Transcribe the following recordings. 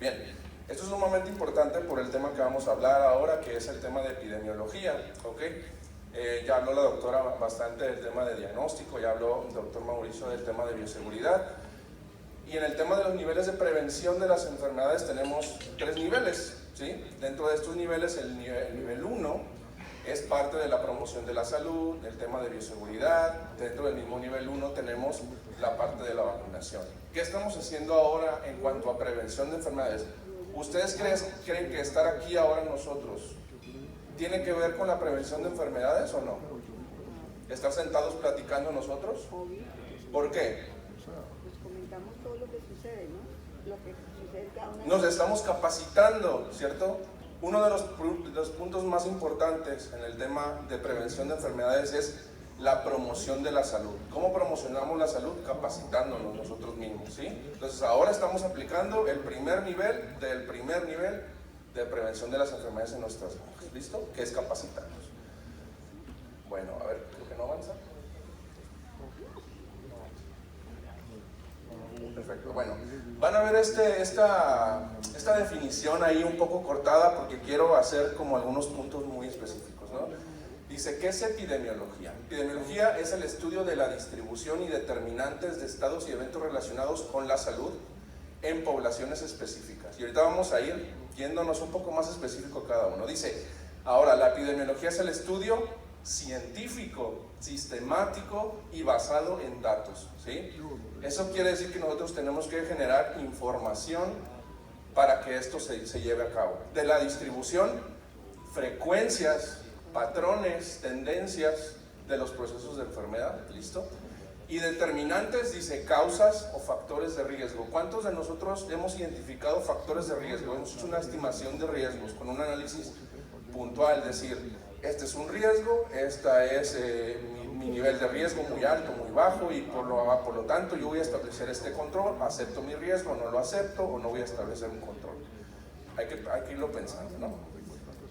Bien, esto es sumamente importante por el tema que vamos a hablar ahora, que es el tema de epidemiología, ¿ok? Ya habló la doctora bastante del tema de diagnóstico, ya habló el doctor Mauricio del tema de bioseguridad. Y en el tema de los niveles de prevención de las enfermedades tenemos 3 niveles, ¿sí? Dentro de estos niveles, el nivel 1 es parte de la promoción de la salud, del tema de bioseguridad. Dentro del mismo nivel 1 tenemos la parte de la vacunación. ¿Qué estamos haciendo ahora en cuanto a prevención de enfermedades? ¿Ustedes creen que estar aquí ahora nosotros tiene que ver con la prevención de enfermedades o no? ¿Estar sentados platicando nosotros? ¿Por qué? Pues comentamos todo lo que sucede, ¿no? Lo que sucede cada una. Nos estamos capacitando, ¿cierto? Uno de los puntos más importantes en el tema de prevención de enfermedades es la promoción de la salud. ¿Cómo promocionamos la salud? Capacitándonos nosotros mismos, ¿sí? Entonces ahora estamos aplicando el primer nivel de prevención de las enfermedades en nuestras granjas, ¿listo? Que es capacitarnos. Bueno, a ver, creo que no avanza. Perfecto, bueno, van a ver esta definición ahí un poco cortada porque quiero hacer como algunos puntos muy específicos, ¿no? Dice, ¿qué es epidemiología? Epidemiología es el estudio de la distribución y determinantes de estados y eventos relacionados con la salud en poblaciones específicas. Y ahorita vamos a ir yéndonos un poco más específico cada uno. Dice, ahora, la epidemiología es el estudio científico, sistemático y basado en datos, ¿sí? Eso quiere decir que nosotros tenemos que generar información para que esto se lleve a cabo. De la distribución, frecuencias, patrones, tendencias de los procesos de enfermedad, ¿listo? Y determinantes, dice, causas o factores de riesgo. ¿Cuántos de nosotros hemos identificado factores de riesgo? Hemos hecho una estimación de riesgos con un análisis puntual, es decir, este es un riesgo, este es mi nivel de riesgo muy alto, muy bajo, y por lo tanto yo voy a establecer este control, acepto mi riesgo, no lo acepto, o no voy a establecer un control. Hay que irlo pensando, ¿no?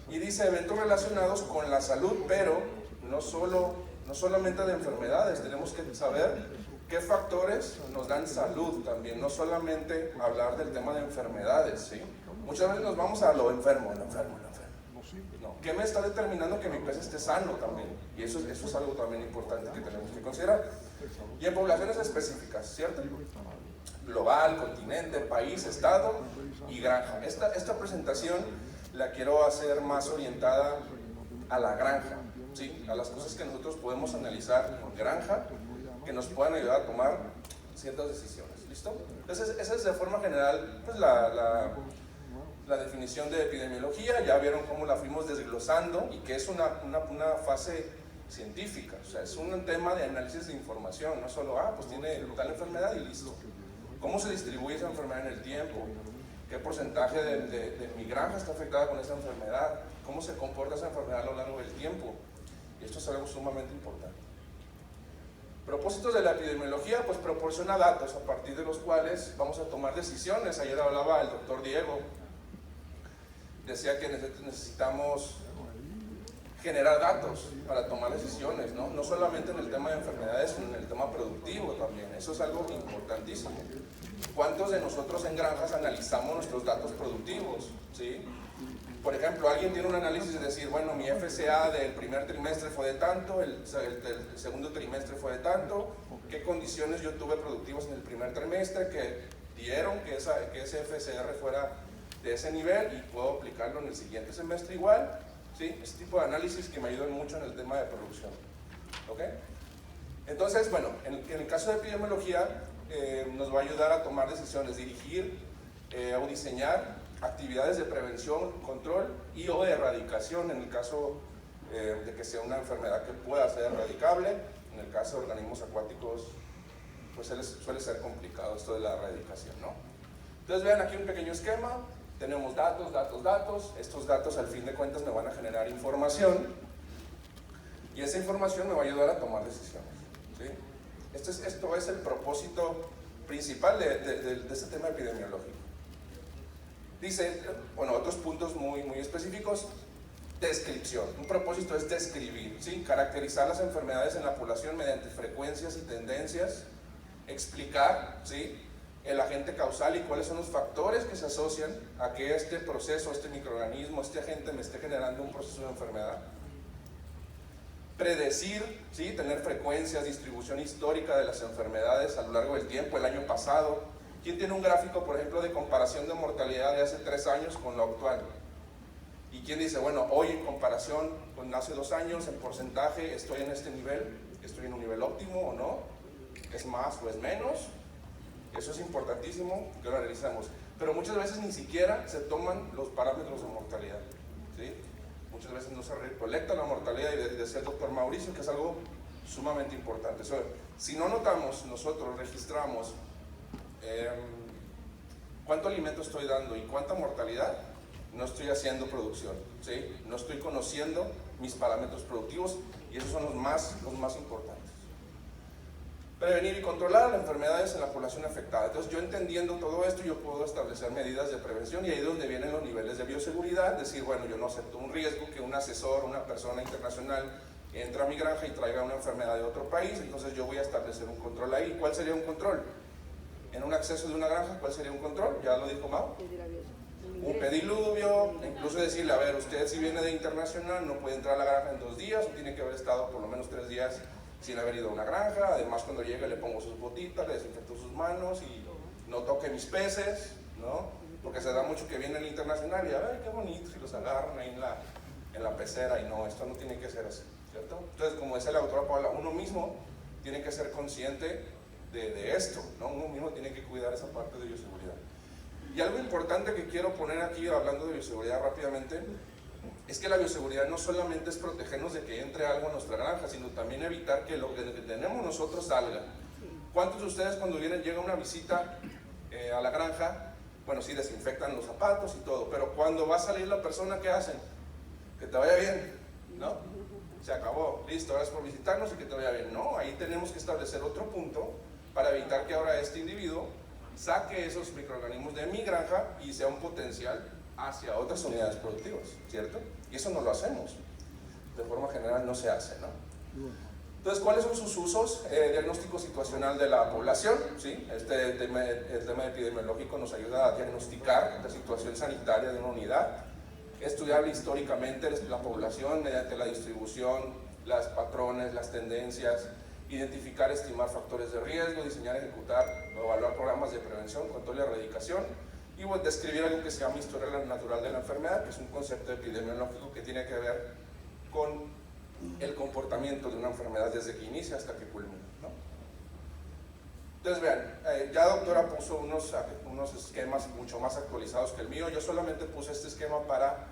Y dice eventos relacionados con la salud, pero no solamente de enfermedades, tenemos que saber qué factores nos dan salud también, no solamente hablar del tema de enfermedades, ¿sí? Muchas veces nos vamos a lo enfermo. No. ¿Qué me está determinando que mi pez esté sano también? Y eso es algo también importante que tenemos que considerar. Y en poblaciones específicas, ¿cierto? Global, continente, país, estado y granja. Esta presentación la quiero hacer más orientada a la granja, ¿sí? A las cosas que nosotros podemos analizar en granja, que nos puedan ayudar a tomar ciertas decisiones, ¿listo? Entonces, esa es de forma general pues, la definición de epidemiología. Ya vieron cómo la fuimos desglosando y que es una fase científica, o sea, es un tema de análisis de información, no solo, pues tiene tal enfermedad y listo. ¿Cómo se distribuye esa enfermedad en el tiempo? ¿Qué porcentaje de mi granja está afectada con esa enfermedad? ¿Cómo se comporta esa enfermedad a lo largo del tiempo? Y esto es algo sumamente importante. Propósitos de la epidemiología, pues proporciona datos a partir de los cuales vamos a tomar decisiones. Ayer hablaba el doctor Diego, decía que necesitamos generar datos para tomar decisiones, ¿no? No solamente en el tema de enfermedades, sino en el tema productivo también. Eso es algo importantísimo. ¿Cuántos de nosotros en granjas analizamos nuestros datos productivos? ¿Sí? Por ejemplo, alguien tiene un análisis de decir, bueno, mi FCA del primer trimestre fue de tanto, el segundo trimestre fue de tanto, qué condiciones yo tuve productivas en el primer trimestre que dieron que ese FCR fuera de ese nivel y puedo aplicarlo en el siguiente semestre igual, ¿sí? Ese tipo de análisis que me ayudan mucho en el tema de producción, ¿ok? Entonces, bueno, en el caso de epidemiología nos va a ayudar a tomar decisiones, dirigir o diseñar actividades de prevención, control y o de erradicación en el caso de que sea una enfermedad que pueda ser erradicable. En el caso de organismos acuáticos, pues suele ser complicado esto de la erradicación, ¿no? Entonces vean aquí un pequeño esquema, tenemos datos, estos datos al fin de cuentas me van a generar información y esa información me va a ayudar a tomar decisiones, ¿sí? Esto es el propósito principal de este tema epidemiológico. Dice, bueno, otros puntos muy específicos, descripción. Un propósito es describir, ¿sí? Caracterizar las enfermedades en la población mediante frecuencias y tendencias, explicar, ¿sí? el agente causal y cuáles son los factores que se asocian a que este proceso, este microorganismo, este agente me esté generando un proceso de enfermedad. Predecir, ¿sí? Tener frecuencias, distribución histórica de las enfermedades a lo largo del tiempo, el año pasado. ¿Quién tiene un gráfico, por ejemplo, de comparación de mortalidad de hace 3 años con lo actual? ¿Y quién dice, bueno, hoy en comparación con hace 2 años, en porcentaje, estoy en este nivel, estoy en un nivel óptimo o no? ¿Es más o es menos? Eso es importantísimo que lo analicemos. Pero muchas veces ni siquiera se toman los parámetros de mortalidad, ¿sí? Muchas veces no se recolecta la mortalidad y decía el doctor Mauricio que es algo sumamente importante. Si no notamos, nosotros registramos cuánto alimento estoy dando y cuánta mortalidad, no estoy haciendo producción, ¿sí? No estoy conociendo mis parámetros productivos y esos son los más importantes. Prevenir y controlar las enfermedades en la población afectada. Entonces, yo entendiendo todo esto, yo puedo establecer medidas de prevención y ahí es donde vienen los niveles de bioseguridad. Decir, bueno, yo no acepto un riesgo que un asesor, una persona internacional entre a mi granja y traiga una enfermedad de otro país, entonces yo voy a establecer un control ahí. ¿Cuál sería un control? En un acceso de una granja, ¿cuál sería un control? Ya lo dijo Mau. Un pediluvio, incluso decirle, a ver, usted si viene de internacional no puede entrar a la granja en 2 días o tiene que haber estado por lo menos 3 días sin haber ido a una granja. Además, cuando llegue le pongo sus botitas, le desinfecto sus manos y no toque mis peces, ¿no? Porque se da mucho que viene el internacional y a ver qué bonito, si los agarran ahí en la pecera, y no, esto no tiene que ser así, ¿cierto? Entonces, como decía la doctora Paula, uno mismo tiene que ser consciente de esto, ¿no? Uno mismo tiene que cuidar esa parte de bioseguridad. Y algo importante que quiero poner aquí, hablando de bioseguridad rápidamente, es que la bioseguridad no solamente es protegernos de que entre algo a nuestra granja, sino también evitar que lo que tenemos nosotros salga. ¿Cuántos de ustedes cuando llega una visita a la granja, bueno, sí desinfectan los zapatos y todo, pero cuando va a salir la persona, ¿qué hacen? Que te vaya bien, ¿no? Se acabó, listo, gracias por visitarnos y que te vaya bien. No, ahí tenemos que establecer otro punto para evitar que ahora este individuo saque esos microorganismos de mi granja y sea un potencial hacia otras unidades productivas, ¿cierto? Y eso no lo hacemos, de forma general no se hace, ¿no? Entonces, ¿cuáles son sus usos? Diagnóstico situacional de la población, ¿sí? El tema epidemiológico nos ayuda a diagnosticar la situación sanitaria de una unidad, estudiar históricamente la población mediante la distribución, los patrones, las tendencias, identificar, estimar factores de riesgo, diseñar, ejecutar o evaluar programas de prevención, control y erradicación, y describir algo que se llama historia natural de la enfermedad, que es un concepto epidemiológico que tiene que ver con el comportamiento de una enfermedad desde que inicia hasta que culmina, ¿no? Entonces vean, ya la doctora puso unos esquemas mucho más actualizados que el mío. Yo solamente puse este esquema para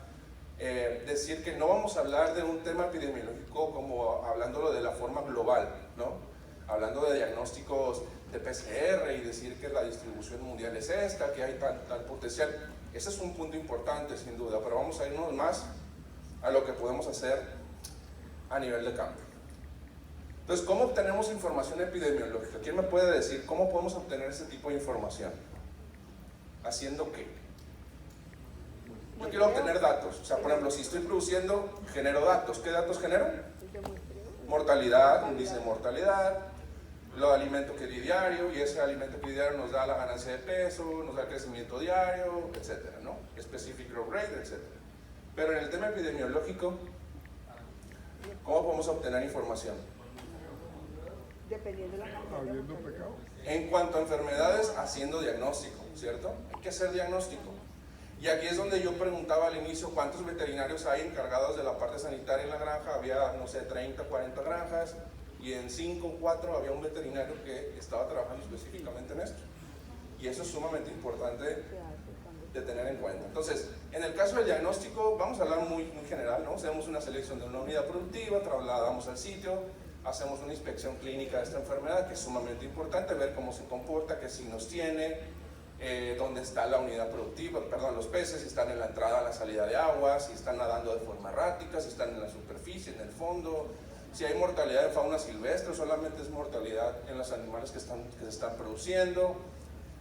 decir que no vamos a hablar de un tema epidemiológico como hablándolo de la forma global, ¿no? Hablando de diagnósticos de PCR y decir que la distribución mundial es esta, que hay tal potencial. Ese es un punto importante sin duda, pero vamos a irnos más a lo que podemos hacer a nivel de campo. Entonces, ¿cómo obtenemos información epidemiológica? ¿Quién me puede decir cómo podemos obtener ese tipo de información? ¿Haciendo qué? Yo quiero obtener datos, o sea, por ejemplo, si estoy produciendo, genero datos. ¿Qué datos genero? Mortalidad, índice de mortalidad, lo de alimento que di diario, y ese alimento que di diario nos da la ganancia de peso, nos da el crecimiento diario, etcétera, ¿no? Specific growth rate, etcétera. Pero en el tema epidemiológico, ¿cómo podemos obtener información? Dependiendo de la cantidad. En cuanto a enfermedades, haciendo diagnóstico, ¿cierto? Hay que hacer diagnóstico. Y aquí es donde yo preguntaba al inicio cuántos veterinarios hay encargados de la parte sanitaria en la granja. Había, no sé, 30, 40 granjas, y en 5 o 4 había un veterinario que estaba trabajando específicamente en esto. Y eso es sumamente importante de tener en cuenta. Entonces, en el caso del diagnóstico, vamos a hablar muy general, ¿no? Hacemos una selección de una unidad productiva, trasladamos al sitio, hacemos una inspección clínica de esta enfermedad, que es sumamente importante, ver cómo se comporta, qué signos tiene, dónde está la unidad productiva, perdón, los peces, si están en la entrada, en la salida de agua, si están nadando de forma errática, si están en la superficie, en el fondo, si hay mortalidad de fauna silvestre, solamente es mortalidad en los animales que se están produciendo.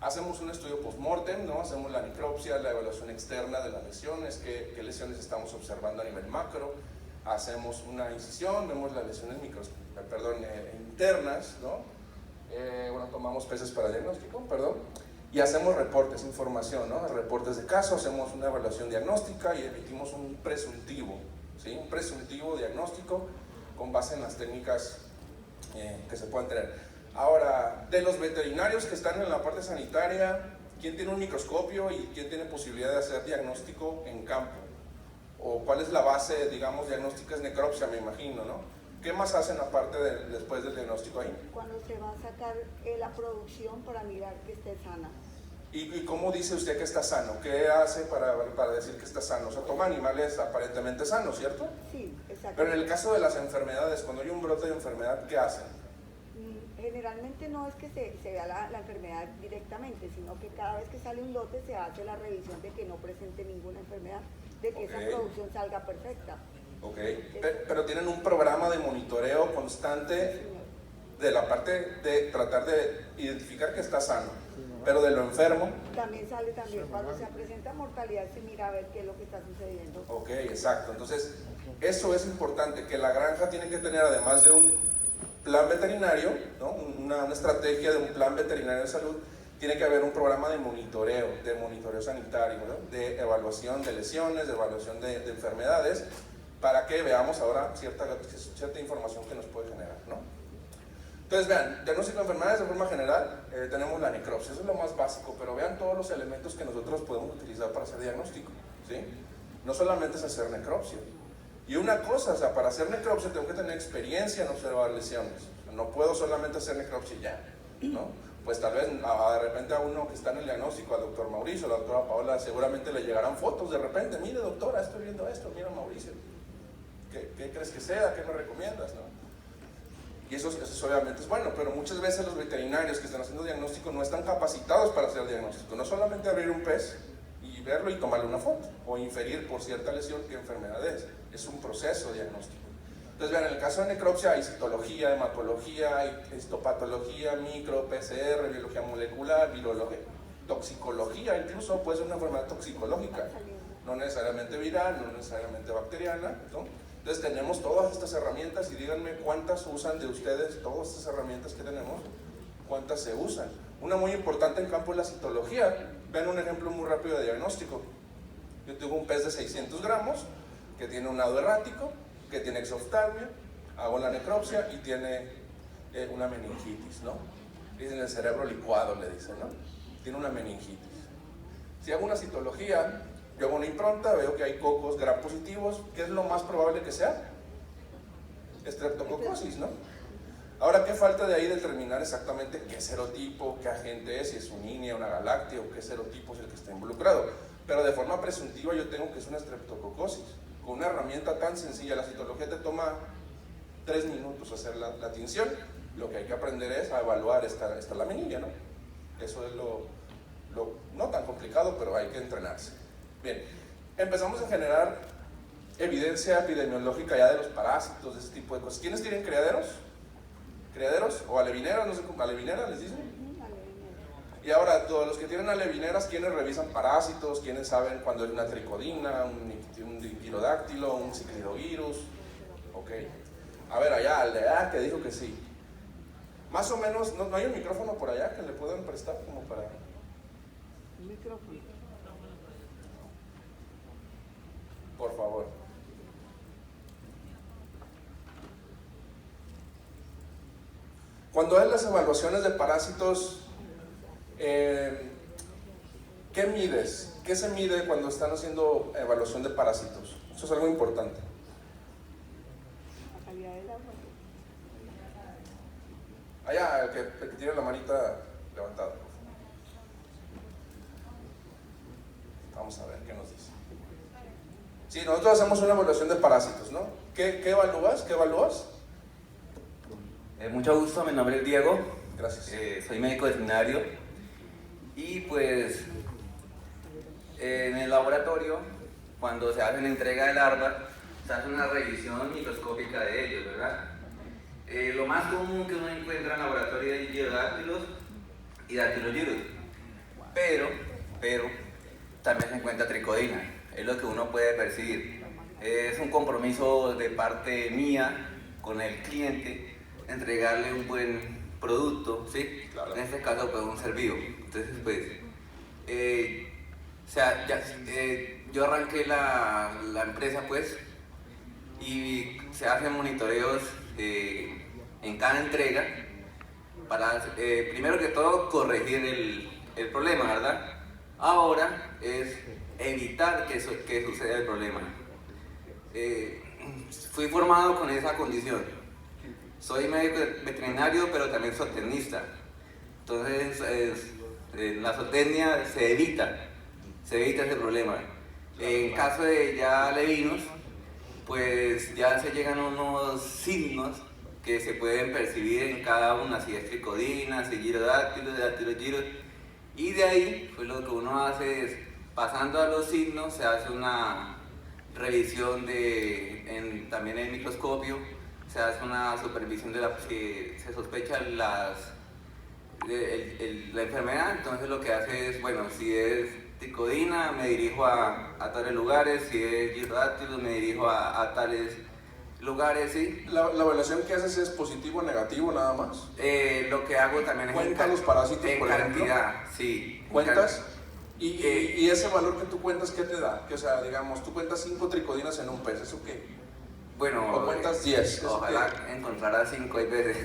Hacemos un estudio post-mortem, ¿no? Hacemos la necropsia, la evaluación externa de las lesiones, qué lesiones estamos observando a nivel macro. Hacemos una incisión, vemos las lesiones internas, ¿no? Bueno, tomamos peces para diagnóstico, perdón. y hacemos reportes, información, ¿no? Reportes de caso, hacemos una evaluación diagnóstica y emitimos un presuntivo, ¿sí? Un presuntivo diagnóstico con base en las técnicas que se puedan tener. Ahora, de los veterinarios que están en la parte sanitaria, ¿quién tiene un microscopio y quién tiene posibilidad de hacer diagnóstico en campo? ¿O cuál es la base, digamos, diagnóstica? Es necropsia, me imagino, ¿no? ¿Qué más hacen aparte después del diagnóstico ahí? Cuando se va a sacar la producción para mirar que esté sana. ¿Y cómo dice usted que está sano? ¿Qué hace para decir que está sano? O sea, toma animales aparentemente sanos, ¿cierto? Sí, exacto. Pero en el caso de las enfermedades, cuando hay un brote de enfermedad, ¿qué hacen? Generalmente no es que se vea la enfermedad directamente, sino que cada vez que sale un lote se hace la revisión de que no presente ninguna enfermedad, de que esa producción salga perfecta. Ok, pero tienen un programa de monitoreo constante de la parte de tratar de identificar que está sano, pero de lo enfermo. También sale cuando se presenta mortalidad se mira a ver qué es lo que está sucediendo. Ok, exacto. Entonces, eso es importante, que la granja tiene que tener, además de un plan veterinario, ¿no? una estrategia de un plan veterinario de salud, tiene que haber un programa de monitoreo sanitario, ¿no? De evaluación de lesiones, de evaluación de enfermedades, para que veamos ahora cierta información que nos puede generar, ¿no? Entonces vean, diagnóstico de enfermedades de forma general, tenemos la necropsia, eso es lo más básico, pero vean todos los elementos que nosotros podemos utilizar para hacer diagnóstico, ¿sí? No solamente es hacer necropsia. Y una cosa, o sea, para hacer necropsia tengo que tener experiencia en observar lesiones. No puedo solamente hacer necropsia y ya, ¿no? Pues tal vez de repente a uno que está en el diagnóstico, al doctor Mauricio, a la doctora Paola, seguramente le llegarán fotos de repente. Mire doctora, estoy viendo esto, mira Mauricio. ¿Qué crees que sea? ¿Qué me recomiendas? ¿No? Y eso obviamente es bueno, pero muchas veces los veterinarios que están haciendo diagnóstico no están capacitados para hacer diagnóstico. No solamente abrir un pez y verlo y tomarle una foto, o inferir por cierta lesión qué enfermedad es un proceso diagnóstico. Entonces vean, en el caso de necropsia hay citología, hematología, hay histopatología, micro, PCR, biología molecular, virología, toxicología, incluso puede ser una enfermedad toxicológica, no necesariamente viral, no necesariamente bacteriana, ¿no? Entonces tenemos todas estas herramientas y díganme cuántas usan de ustedes, todas estas herramientas que tenemos, cuántas se usan. Una muy importante en campo es la citología. Vean un ejemplo muy rápido de diagnóstico. Yo tengo un pez de 600 gramos que tiene un nado errático, que tiene exoftalmia, hago la necropsia y tiene una meningitis, ¿no? Dicen el cerebro licuado, le dicen, ¿no? Tiene una meningitis. Si hago una citología, yo hago una impronta, veo que hay cocos gram positivos, ¿qué es lo más probable que sea? Streptococosis, ¿no? Ahora, ¿qué falta de ahí determinar exactamente qué serotipo, qué agente es, si es un INEA, una galáctea o qué serotipo es el que está involucrado? Pero de forma presuntiva yo tengo que es una streptococosis. Con una herramienta tan sencilla, la citología te toma 3 minutos hacer la tinción. Lo que hay que aprender es a evaluar esta laminilla, ¿no? Eso es lo no tan complicado, pero hay que entrenarse. Bien, empezamos a generar evidencia epidemiológica ya de los parásitos, de ese tipo de cosas. ¿Quiénes tienen criaderos? ¿Criaderos? ¿O alevineras? No sé cómo, ¿alevineras les dicen? Y ahora, todos los que tienen alevineras, ¿quiénes revisan parásitos? ¿Quiénes saben cuando es una tricodina, un diptirodáctilo, un ciclidovirus? Ok. A ver, allá, que dijo que sí. Más o menos, ¿no hay un micrófono por allá que le puedan prestar como para...? Un micrófono. Por favor. Cuando hay las evaluaciones de parásitos, ¿qué mides? ¿Qué se mide cuando están haciendo evaluación de parásitos? Eso es algo importante. La calidad del agua. Allá, el que tiene la manita levantada. Vamos a ver qué nos dice. Sí, nosotros hacemos una evaluación de parásitos, ¿no? ¿Qué evalúas? ¿Qué evalúas? Mucho gusto, mi nombre es Diego. Gracias. Soy médico veterinario y pues en el laboratorio, cuando se hace una entrega de larvas, se hace una revisión microscópica de ellos, ¿verdad? Lo más común que uno encuentra en el laboratorio es Gyrodáctilos y Dactylogyrus, pero también se encuentra tricodina, es lo que uno puede percibir. Es un compromiso de parte mía con el cliente entregarle un buen producto, ¿sí? Claro. En este caso pues un ser vivo. Entonces pues O sea, yo arranqué la empresa pues y se hacen monitoreos en cada entrega para, primero que todo, corregir el problema, ¿verdad? Ahora es evitar que suceda el problema. Fui formado con esa condición. Soy médico veterinario, pero también zootecnista. Entonces, la zootecnia se evita ese problema. En caso de ya alevinos, pues ya se llegan unos signos que se pueden percibir en cada una, si es tricodina, si es girodáctilo, dactilogiro, y de ahí pues lo que uno hace es, pasando a los signos, se hace una revisión también en microscopio, se hace una supervisión de que se sospecha la enfermedad. Entonces lo que hace es, bueno, si es tricodina me dirijo a tales lugares, si es girodáctilo me dirijo a tales lugares, ¿sí? ¿La evaluación que haces es positivo o negativo nada más? Lo que hago también es ¿Cuentas los parásitos, en por cantidad, ejemplo? sí. ¿Cuentas? ¿Y ese valor que tú cuentas, qué te da? Que, o sea, digamos, tú cuentas 5 tricodinas en un pez, ¿eso qué? Bueno, ¿O cuentas 10? Ojalá encontrara 5 veces.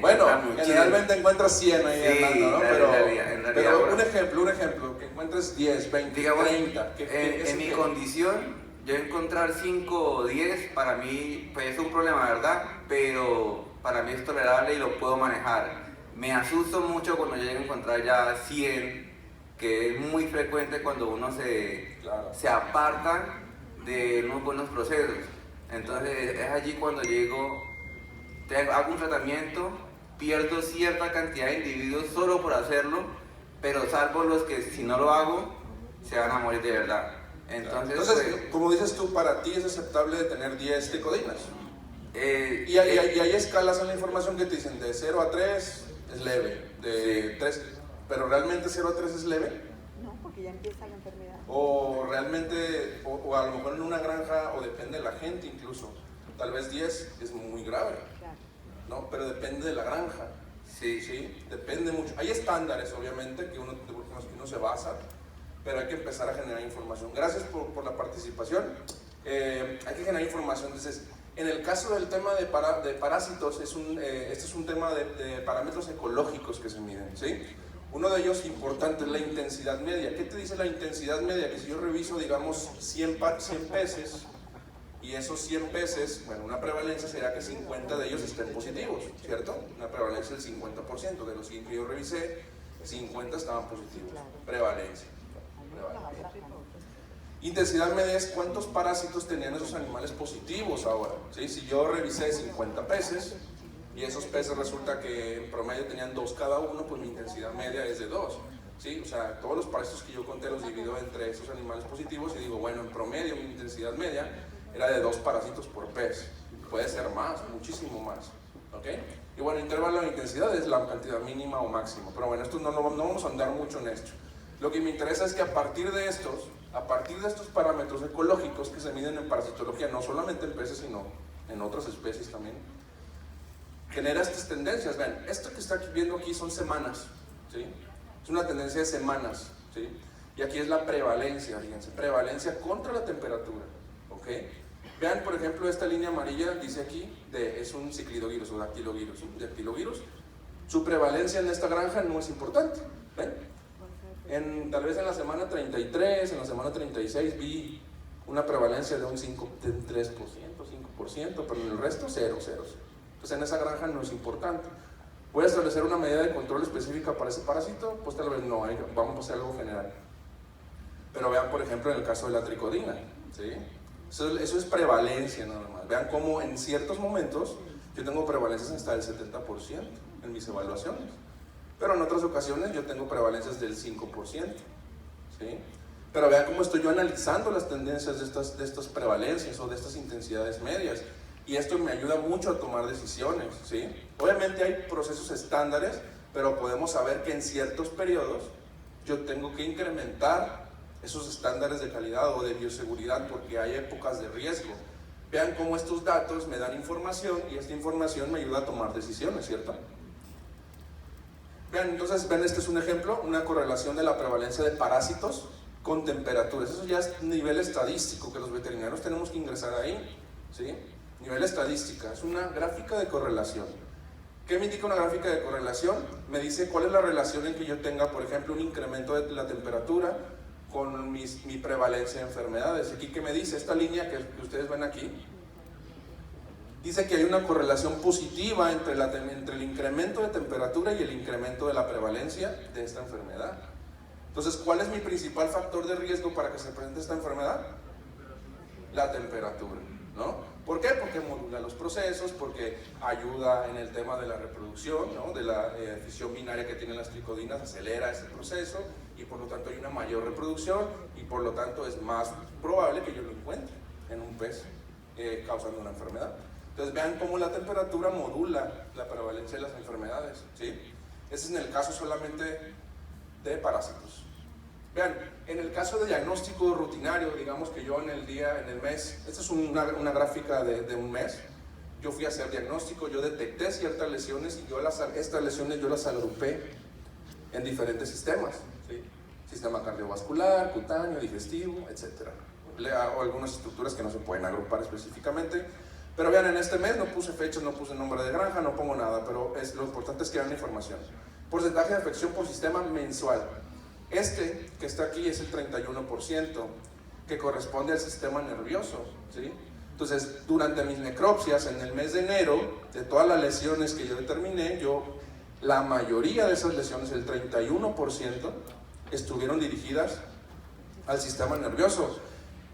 Bueno, generalmente encuentras 100 ahí sí, andando, ¿no? En realidad, pero bueno, un ejemplo, que encuentres 10, 20, digamos, 30. En mi condición, yo encontrar 5 o 10, para mí pues, es un problema, ¿verdad? Pero para mí es tolerable y lo puedo manejar. Me asusto mucho cuando llego a encontrar ya 100, que es muy frecuente cuando uno se aparta de unos buenos procesos. Entonces es allí cuando hago un tratamiento, pierdo cierta cantidad de individuos solo por hacerlo, pero salvo los que si no lo hago, se van a morir de verdad. Entonces pues, como dices tú, para ti es aceptable de tener 10 tricodinas. Y hay escalas en la información que te dicen de 0 a 3 es leve, de 3, pero realmente 0 a 3 es leve. No, porque ya empieza la enfermedad. O realmente, o a lo mejor en una granja, o depende de la gente incluso, tal vez 10 es muy grave, Claro. ¿no? Pero depende de la granja. Sí, depende mucho. Hay estándares, obviamente, que uno se basa, pero hay que empezar a generar información. Gracias por la participación. Hay que generar información. Entonces, en el caso del tema de parásitos, este es un tema de parámetros ecológicos que se miden, ¿sí? Uno de ellos importante es la intensidad media. ¿Qué te dice la intensidad media? Que si yo reviso, digamos, 100 peces, y esos 100 peces, bueno, una prevalencia sería que 50 de ellos estén positivos, ¿cierto? Una prevalencia del 50%. De los 100 que yo revisé, 50 estaban positivos. Prevalencia. Intensidad media es cuántos parásitos tenían esos animales positivos ahora, ¿sí? Si yo revisé 50 peces y esos peces resulta que en promedio tenían 2 cada uno, pues mi intensidad media es de 2, ¿sí? O sea, todos los parásitos que yo conté los divido entre esos animales positivos y digo, bueno, en promedio mi intensidad media era de 2 parásitos por pez. Puede ser más, muchísimo más, ¿ok? Y bueno, intervalo de intensidad es la cantidad mínima o máxima, pero bueno, esto no vamos a andar mucho en esto. Lo que me interesa es que a partir de estos parámetros ecológicos que se miden en parasitología, no solamente en peces, sino en otras especies también, genera estas tendencias. Vean, esto que está viendo aquí son semanas, ¿sí? Es una tendencia de semanas, ¿sí? Y aquí es la prevalencia, fíjense, prevalencia contra la temperatura, ¿ok? Vean, por ejemplo, esta línea amarilla dice aquí, es un ciclidovirus o dactilovirus, ¿sí? Dactilovirus. Su prevalencia en esta granja no es importante, ¿ven? Tal vez en la semana 33, en la semana 36 vi una prevalencia de un 3%, 5%, pero en el resto 0. Entonces en esa granja no es importante. ¿Voy a establecer una medida de control específica para ese parásito? Pues tal vez no, vamos a hacer algo general. Pero vean, por ejemplo, en el caso de la tricodina, ¿sí? Eso es prevalencia nada más. Vean cómo en ciertos momentos yo tengo prevalencias hasta del 70% en mis evaluaciones. Pero en otras ocasiones yo tengo prevalencias del 5%, ¿sí? Pero vean cómo estoy yo analizando las tendencias de estas prevalencias o de estas intensidades medias. Y esto me ayuda mucho a tomar decisiones, ¿sí? Obviamente hay procesos estándares, pero podemos saber que en ciertos periodos yo tengo que incrementar esos estándares de calidad o de bioseguridad porque hay épocas de riesgo. Vean cómo estos datos me dan información y esta información me ayuda a tomar decisiones, ¿cierto? Vean, entonces, ven, este es un ejemplo, una correlación de la prevalencia de parásitos con temperaturas. Eso ya es nivel estadístico que los veterinarios tenemos que ingresar ahí, ¿sí? Nivel estadística, es una gráfica de correlación. ¿Qué me indica una gráfica de correlación? Me dice cuál es la relación en que yo tenga, por ejemplo, un incremento de la temperatura con mi prevalencia de enfermedades. Aquí, ¿qué me dice? Esta línea que ustedes ven aquí, dice que hay una correlación positiva entre el incremento de temperatura y el incremento de la prevalencia de esta enfermedad. Entonces, ¿cuál es mi principal factor de riesgo para que se presente esta enfermedad? La temperatura, ¿no? ¿Por qué? Porque modula los procesos, porque ayuda en el tema de la reproducción, ¿no? De la fisión binaria que tienen las tricodinas, acelera ese proceso y por lo tanto hay una mayor reproducción y por lo tanto es más probable que yo lo encuentre en un pez causando una enfermedad. Entonces vean cómo la temperatura modula la prevalencia de las enfermedades, ¿sí? Ese es en el caso solamente de parásitos. Vean, en el caso de diagnóstico rutinario, digamos que yo en el mes, esta es una gráfica de un mes, yo fui a hacer diagnóstico, yo detecté ciertas lesiones y estas lesiones yo las agrupé en diferentes sistemas, ¿sí? Sistema cardiovascular, cutáneo, digestivo, etc. O algunas estructuras que no se pueden agrupar específicamente. Pero vean, en este mes no puse fechas, no puse nombre de granja, no pongo nada, pero lo importante es que vean la información. Porcentaje de afección por sistema mensual. Este que está aquí es el 31%, que corresponde al sistema nervioso, ¿sí? Entonces, durante mis necropsias, en el mes de enero, de todas las lesiones que yo determiné, la mayoría de esas lesiones, el 31%, estuvieron dirigidas al sistema nervioso.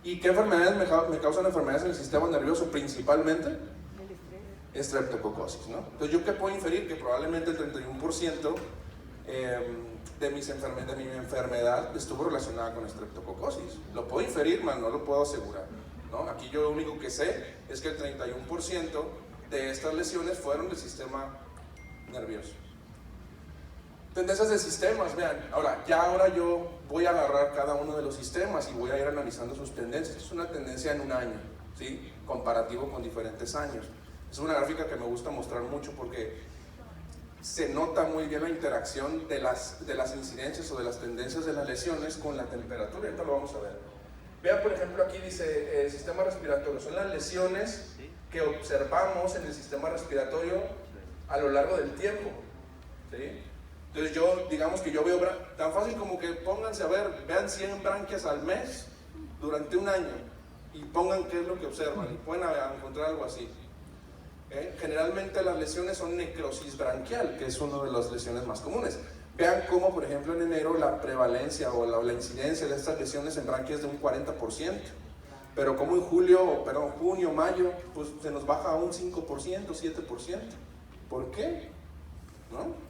¿Y qué enfermedades me causan enfermedades en el sistema nervioso? Principalmente estreptococosis, ¿no? Entonces, ¿yo qué puedo inferir? Que probablemente el 31% de mi enfermedad estuvo relacionada con estreptococosis. Lo puedo inferir, mas no lo puedo asegurar, ¿no? Aquí yo lo único que sé es que el 31% de estas lesiones fueron del sistema nervioso. Tendencias de sistemas, vean, ahora yo voy a agarrar cada uno de los sistemas y voy a ir analizando sus tendencias. Es una tendencia en un año, ¿sí? Comparativo con diferentes años. Es una gráfica que me gusta mostrar mucho porque se nota muy bien la interacción de las incidencias o de las tendencias de las lesiones con la temperatura. Ahorita lo vamos a ver. Vean, por ejemplo, aquí dice el sistema respiratorio. Son las lesiones que observamos en el sistema respiratorio a lo largo del tiempo, ¿sí? Entonces digamos que yo veo, tan fácil como que pónganse a ver, vean 100 branquias al mes durante un año y pongan qué es lo que observan y pueden encontrar algo así. Generalmente las lesiones son necrosis branquial, que es una de las lesiones más comunes. Vean cómo, por ejemplo, en enero la prevalencia o la incidencia de estas lesiones en branquias es de un 40%, pero como en junio, mayo, pues se nos baja a un 5%, 7%. ¿Por qué? ¿No?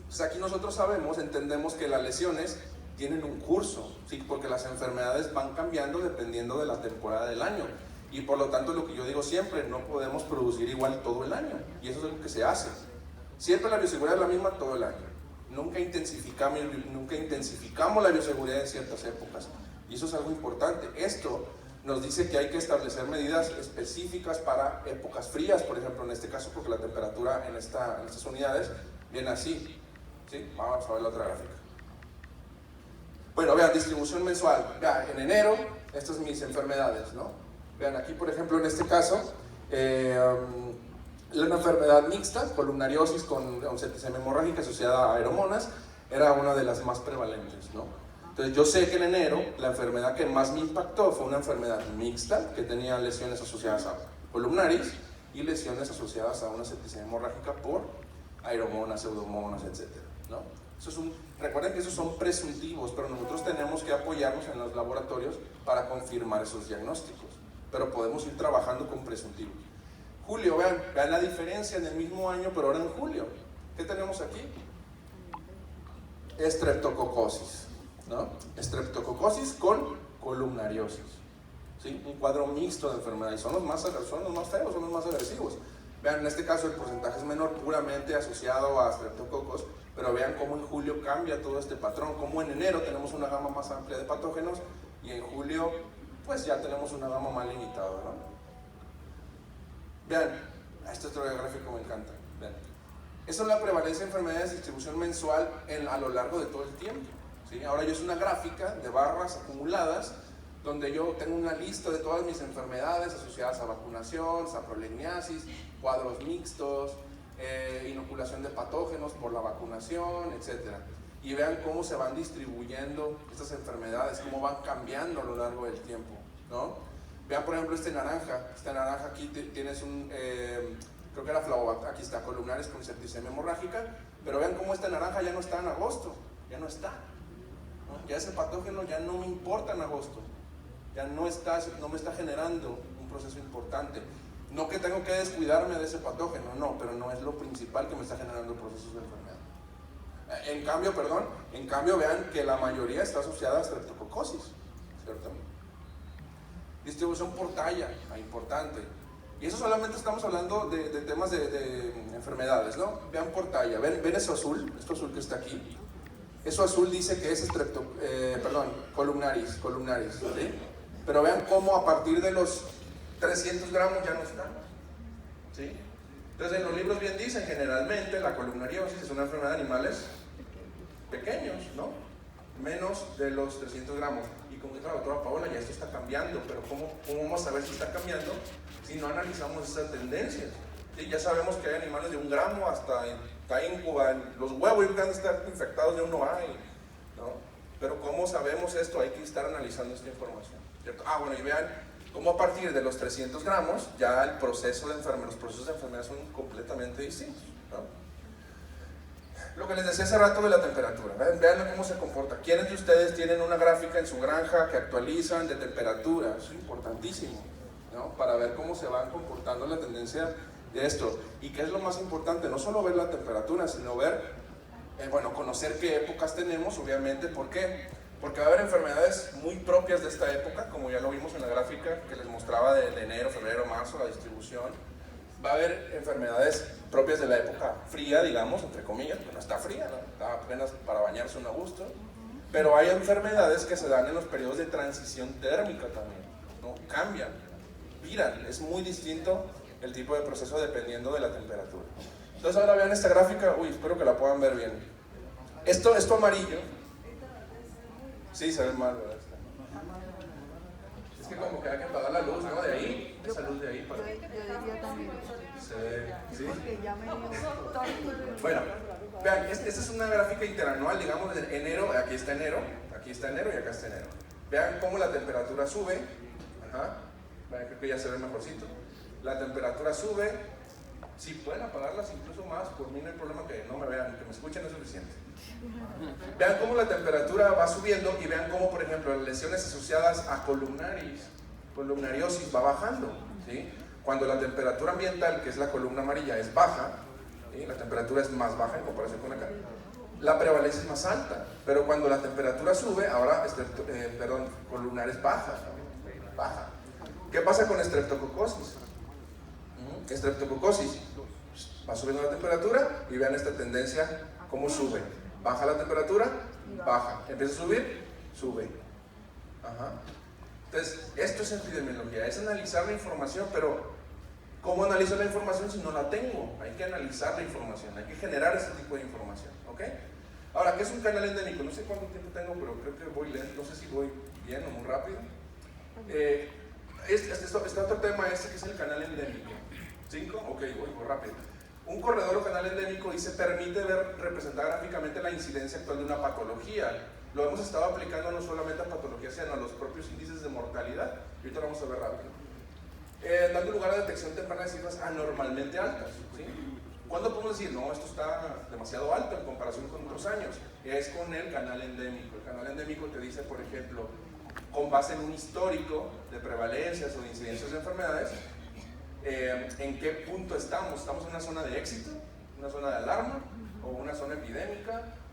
Pues aquí nosotros entendemos que las lesiones tienen un curso, ¿sí? Porque las enfermedades van cambiando dependiendo de la temporada del año y por lo tanto lo que yo digo siempre, no podemos producir igual todo el año y eso es lo que se hace. Siempre la bioseguridad es la misma todo el año, nunca intensificamos la bioseguridad en ciertas épocas y eso es algo importante. Esto nos dice que hay que establecer medidas específicas para épocas frías, por ejemplo en este caso porque la temperatura en estas unidades viene así. ¿Sí? Vamos a ver la otra gráfica. Bueno, vean, distribución mensual. Vean, en enero, estas son mis enfermedades, ¿no? Vean, aquí por ejemplo en este caso, una enfermedad mixta, columnariosis con septicemia hemorrágica asociada a aeromonas, era una de las más prevalentes, ¿no? Entonces yo sé que en enero la enfermedad que más me impactó fue una enfermedad mixta, que tenía lesiones asociadas a columnaris y lesiones asociadas a una septicemia hemorrágica por aeromonas, pseudomonas, etc. ¿no? Recuerden que esos son presuntivos, pero nosotros tenemos que apoyarnos en los laboratorios para confirmar esos diagnósticos, pero podemos ir trabajando con presuntivos. Julio, vean la diferencia en el mismo año, pero ahora en julio. ¿Qué tenemos aquí? Estreptococosis, ¿no? Estreptococosis con columnariosis, ¿sí? Un cuadro mixto de enfermedades. Son los más feos, son los más agresivos. Vean, en este caso el porcentaje es menor, puramente asociado a estreptococos, pero vean cómo en julio cambia todo este patrón, cómo en enero tenemos una gama más amplia de patógenos y en julio pues ya tenemos una gama más limitada, ¿no? Vean, este otro gráfico me encanta. Vean. Esa es la prevalencia de enfermedades de distribución mensual a lo largo de todo el tiempo, ¿sí? Ahora yo es una gráfica de barras acumuladas donde yo tengo una lista de todas mis enfermedades asociadas a vacunación, saproleniasis, cuadros mixtos, inoculación de patógenos por la vacunación, etc. Y vean cómo se van distribuyendo estas enfermedades, cómo van cambiando a lo largo del tiempo, ¿no? Vean por ejemplo este naranja aquí tienes un, creo que era Flavobacter, aquí está, columnares con septicemia hemorrágica, pero vean cómo este naranja ya no está en agosto, ya no está, ¿no? Ya ese patógeno ya no me importa en agosto, ya no me está generando un proceso importante. No que tengo que descuidarme de ese patógeno, no, pero no es lo principal que me está generando procesos de enfermedad. En cambio vean que la mayoría está asociada a streptococosis, ¿cierto? Distribución por talla, importante. Y eso solamente estamos hablando de temas de enfermedades, ¿no? Vean por talla, ven eso azul, esto azul que está aquí. Eso azul dice que es columnaris, ¿sí? Pero vean cómo a partir de los 300 gramos ya no está, ¿sí? Entonces en los libros bien dicen, generalmente la columnariosis es una enfermedad de animales pequeños, ¿no? Menos de los 300 gramos. Y como dijo la doctora Paola, ya esto está cambiando, pero ¿cómo vamos a saber si está cambiando si no analizamos esas tendencias? ¿Sí? Ya sabemos que hay animales de 1 gramo hasta incuban, los huevos van a estar infectados de 1 hay, ¿no? Pero ¿cómo sabemos esto? Hay que estar analizando esta información, ¿cierto? Bueno, y vean cómo a partir de los 300 gramos ya los procesos de enfermedad son completamente distintos, ¿no? Lo que les decía hace rato de la temperatura, vean cómo se comporta. ¿Quiénes de ustedes tienen una gráfica en su granja que actualizan de temperatura? Eso es importantísimo, ¿no? Para ver cómo se van comportando la tendencia de esto. Y qué es lo más importante, no solo ver la temperatura, sino ver, conocer qué épocas tenemos, obviamente. ¿Por qué? Porque va a haber enfermedades muy propias de esta época, como ya lo vimos en la gráfica que les mostraba de enero, febrero, marzo, la distribución. Va a haber enfermedades propias de la época fría, digamos, entre comillas, que no está fría, ¿no? Está apenas para bañarse un a gusto. Pero hay enfermedades que se dan en los periodos de transición térmica también, ¿no? Cambian, viran, es muy distinto el tipo de proceso dependiendo de la temperatura. Entonces ahora vean esta gráfica, espero que la puedan ver bien. Esto amarillo, sí se ve mal, ¿verdad? Es que como que hay que apagar la luz, ¿no? De ahí, esa luz de ahí para... Yo diría también. Se ve, ¿sí? Porque ya me dio... Bueno, vean, esta es una gráfica interanual, digamos, de enero, aquí está enero y acá está enero. Vean cómo la temperatura sube, vean, creo que ya se ve mejorcito. La temperatura sube, si pueden apagarlas incluso más, por mí no hay problema que no me vean, que me escuchen es suficiente. Vean cómo la temperatura va subiendo y vean cómo, por ejemplo, las lesiones asociadas a columnariosis va bajando, ¿sí? Cuando la temperatura ambiental, que es la columna amarilla, es baja, ¿sí? La temperatura es más baja en comparación con acá, la prevalencia es más alta, pero cuando la temperatura sube, ahora, columnar es baja. ¿Qué pasa con streptococosis? Streptococosis, va subiendo la temperatura y vean esta tendencia, cómo sube. Baja la temperatura, baja. Empieza a subir, sube. Entonces, esto es epidemiología, es analizar la información, pero ¿cómo analizo la información si no la tengo? Hay que analizar la información, hay que generar ese tipo de información, ¿ok? Ahora, ¿qué es un canal endémico? No sé cuánto tiempo tengo, pero creo que voy lento, no sé si voy bien o muy rápido. Este otro tema que es el canal endémico. ¿5? Ok, voy rápido. Un corredor o canal endémico permite ver, representar gráficamente la incidencia actual de una patología. Lo hemos estado aplicando no solamente a patologías, sino a los propios índices de mortalidad. Y ahorita lo vamos a ver rápido. Dando lugar a detección temprana de cifras anormalmente altas, ¿sí? ¿Cuándo podemos decir, no, esto está demasiado alto en comparación con otros años? Es con el canal endémico. El canal endémico te dice, por ejemplo, con base en un histórico de prevalencias o de incidencias de enfermedades, en qué punto estamos en una zona de éxito, una zona de alarma o una zona epidémica